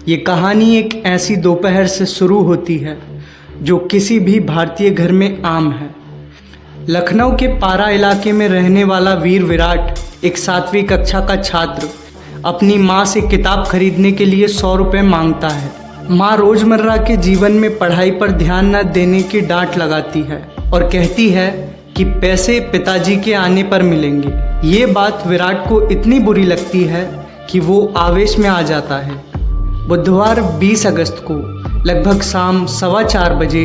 ये कहानी एक ऐसी दोपहर से शुरू होती है जो किसी भी भारतीय घर में आम है। लखनऊ के पारा इलाके में रहने वाला वीर विराट एक 7वीं कक्षा का छात्र अपनी माँ से किताब खरीदने के लिए 100 रुपये मांगता है। माँ रोज़मर्रा के जीवन में पढ़ाई पर ध्यान न देने की डांट लगाती है और कहती है कि पैसे पिताजी के आने पर मिलेंगे। ये बात विराट को इतनी बुरी लगती है कि वो आवेश में आ जाता है। बुधवार 20 अगस्त को लगभग शाम 4:15 बजे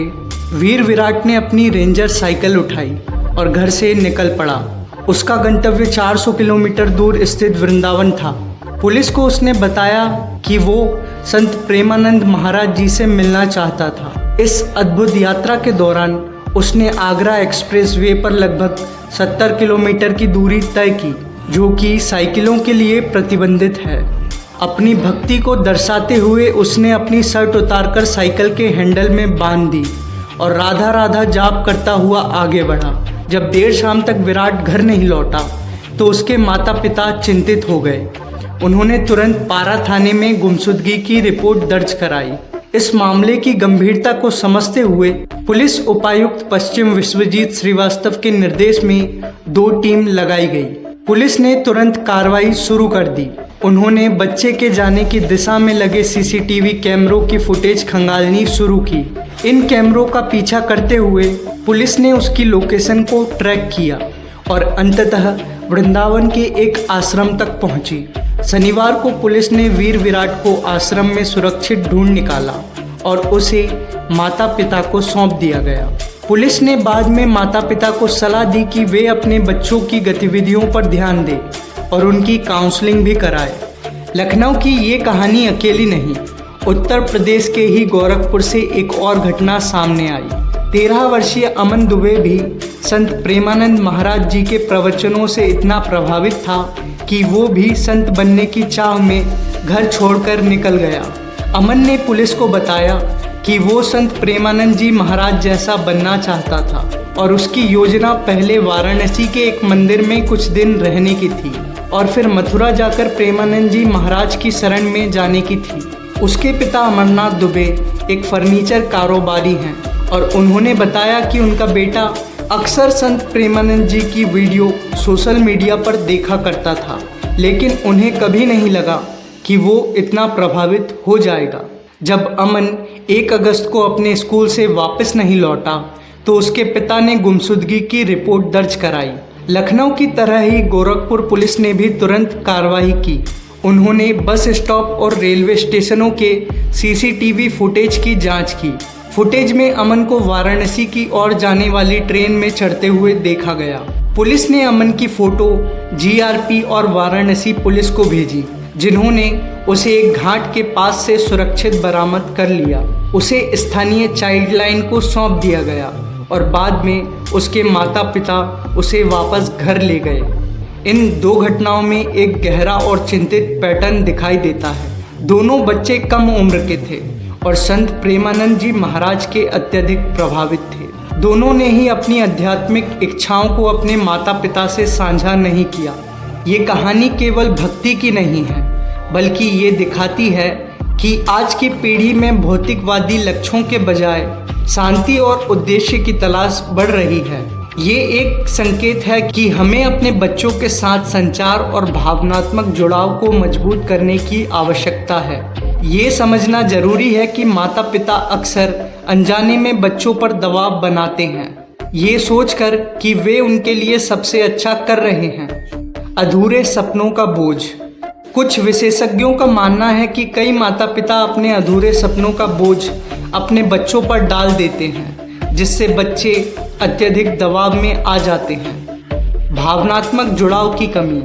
वीर विराट ने अपनी रेंजर साइकिल उठाई और घर से निकल पड़ा। उसका गंतव्य 400 किलोमीटर दूर स्थित वृंदावन था। पुलिस को उसने बताया कि वो संत प्रेमानंद महाराज जी से मिलना चाहता था। इस अद्भुत यात्रा के दौरान उसने आगरा एक्सप्रेसवे पर लगभग 70 किलोमीटर की दूरी तय की, जो कि साइकिलों के लिए प्रतिबंधित है। अपनी भक्ति को दर्शाते हुए उसने अपनी शर्ट उतारकर साइकिल के हैंडल में बांध दी और राधा राधा जाप करता हुआ आगे बढ़ा। जब देर शाम तक विराट घर नहीं लौटा तो उसके माता पिता चिंतित हो गए। उन्होंने तुरंत पारा थाने में गुमशुदगी की रिपोर्ट दर्ज कराई। इस मामले की गंभीरता को समझते हुए पुलिस उपायुक्त पश्चिम विश्वजीत श्रीवास्तव के निर्देश में 2 टीम लगाई गई। पुलिस ने तुरंत कार्रवाई शुरू कर दी। उन्होंने बच्चे के जाने की दिशा में लगे सीसीटीवी कैमरों की फुटेज खंगालनी शुरू की। इन कैमरों का पीछा करते हुए पुलिस ने उसकी लोकेशन को ट्रैक किया और अंततः वृंदावन के एक आश्रम तक पहुंची। शनिवार को पुलिस ने वीर विराट को आश्रम में सुरक्षित ढूंढ निकाला और उसे माता पिता को सौंप दिया गया। पुलिस ने बाद में माता पिता को सलाह दी कि वे अपने बच्चों की गतिविधियों पर ध्यान दें और उनकी काउंसलिंग भी कराए। लखनऊ की ये कहानी अकेली नहीं, उत्तर प्रदेश के ही गोरखपुर से एक और घटना सामने आई। 13 वर्षीय अमन दुबे भी संत प्रेमानंद महाराज जी के प्रवचनों से इतना प्रभावित था कि वो भी संत बनने की चाह में घर छोड़कर निकल गया। अमन ने पुलिस को बताया कि वो संत प्रेमानंद जी महाराज जैसा बनना चाहता था और उसकी योजना पहले वाराणसी के एक मंदिर में कुछ दिन रहने की थी और फिर मथुरा जाकर प्रेमानंद जी महाराज की शरण में जाने की थी। उसके पिता अमरनाथ दुबे एक फर्नीचर कारोबारी हैं और उन्होंने बताया कि उनका बेटा अक्सर संत प्रेमानंद जी की वीडियो सोशल मीडिया पर देखा करता था, लेकिन उन्हें कभी नहीं लगा कि वो इतना प्रभावित हो जाएगा। जब अमन 1 अगस्त को अपने स्कूल से वापस नहीं लौटा तो उसके पिता ने गुमशुदगी की रिपोर्ट दर्ज कराई। लखनऊ की तरह ही गोरखपुर पुलिस ने भी तुरंत कार्रवाई की। उन्होंने बस स्टॉप और रेलवे स्टेशनों के सीसीटीवी फुटेज की जांच की। फुटेज में अमन को वाराणसी की ओर जाने वाली ट्रेन में चढ़ते हुए देखा गया। पुलिस ने अमन की फ़ोटो जीआरपी और वाराणसी पुलिस को भेजी, जिन्होंने उसे एक घाट के पास से सुरक्षित बरामद कर लिया। उसे स्थानीय चाइल्ड लाइन को सौंप दिया गया और बाद में उसके माता पिता उसे वापस घर ले गए। इन 2 घटनाओं में एक गहरा और चिंतित पैटर्न दिखाई देता है। दोनों बच्चे कम उम्र के थे और संत प्रेमानंद जी महाराज के अत्यधिक प्रभावित थे। दोनों ने ही अपनी आध्यात्मिक इच्छाओं को अपने माता पिता से साझा नहीं किया। ये कहानी केवल भक्ति की नहीं है, बल्कि ये दिखाती है कि आज की पीढ़ी में भौतिकवादी लक्ष्यों के बजाय शांति और उद्देश्य की तलाश बढ़ रही है। ये एक संकेत है कि हमें अपने बच्चों के साथ संचार और भावनात्मक जुड़ाव को मजबूत करने की आवश्यकता है। ये समझना जरूरी है कि माता पिता अक्सर अनजाने में बच्चों पर दबाव बनाते हैं, ये सोचकर कि वे उनके लिए सबसे अच्छा कर रहे हैं। अधूरे सपनों का बोझ। कुछ विशेषज्ञों का मानना है कि कई माता पिता अपने अधूरे सपनों का बोझ अपने बच्चों पर डाल देते हैं, जिससे बच्चे अत्यधिक दबाव में आ जाते हैं। भावनात्मक जुड़ाव की कमी।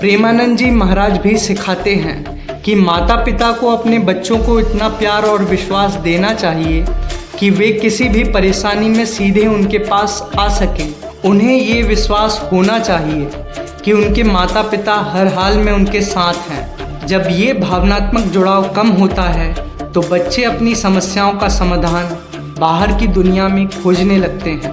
प्रेमानंद जी महाराज भी सिखाते हैं कि माता पिता को अपने बच्चों को इतना प्यार और विश्वास देना चाहिए कि वे किसी भी परेशानी में सीधे उनके पास आ सकें। उन्हें ये विश्वास होना चाहिए कि उनके माता पिता हर हाल में उनके साथ हैं। जब ये भावनात्मक जुड़ाव कम होता है तो बच्चे अपनी समस्याओं का समाधान बाहर की दुनिया में खोजने लगते हैं।